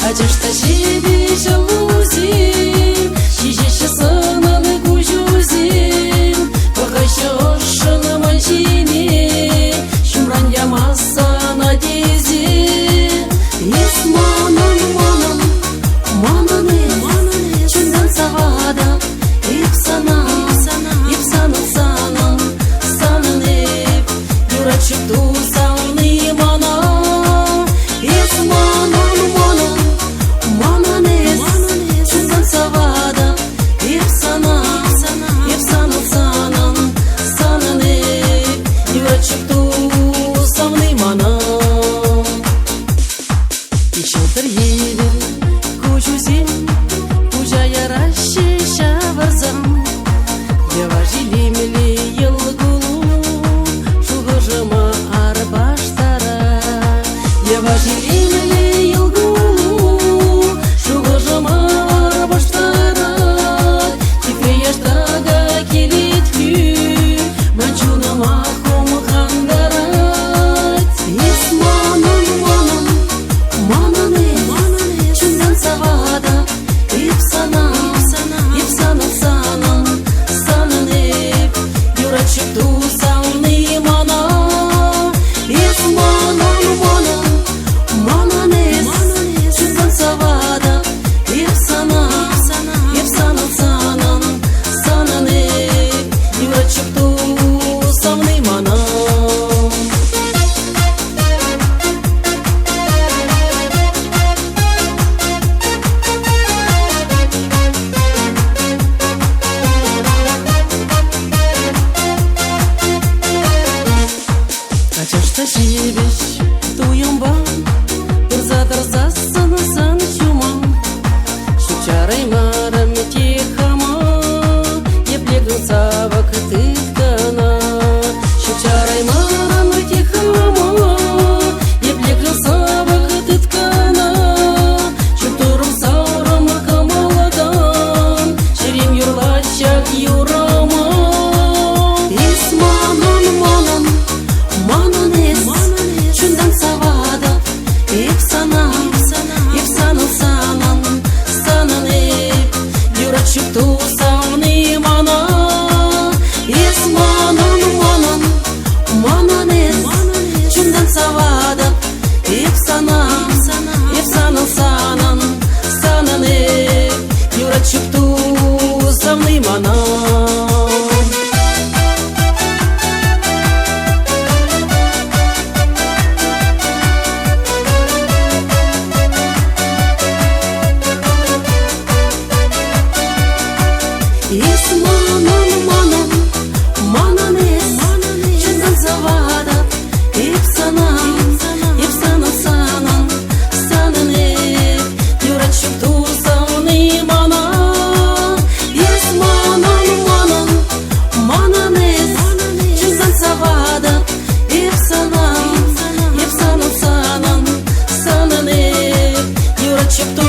Acışta jibi jaluzim, Jijişi sanalı kujuzim, Bakışı oşunu manjini, Şumran yamasana dizi. Ismanın manın, manını, Çundan savada, ip sanın, sanın ip, Yura çıktı savni mana. Ismanın Içildir yedir kujuzim, Puja yaraşı şavazam, Deva jilimli yılgulu, Şugıжыма arbaştara. Deva jilimli yılgulu, Şugыжыма arbaştara. Tifre yaştaga kilitlü, Mançunama kumhandarat. Ismanın Çundan savada, ip sanın ip, Yura çıktı savni mana. Ismanın Çundan savada, ip sanın ip, Yura çıktı savni mana. Acışta jibiş duyumban, Тырза сынысан чуман, Шучараймарым тихама, Еплегін савак тыткана. Шучараймарым тихама, Еплегін савак тыткана. Чутурым саурым камаладан, Шерем юрлачак юрама. Ismanın Çundan savada, ip sanın ip, Yura çıktı savni mana. Ismanın Çundan savada, ip sanın ip, Yura çıktı savni mana. Ismanın Çundan savada, ip sanın ip, Yura çıktı savni mana. Ismanın Çundan savada, ip sanın ip, Yura çıktı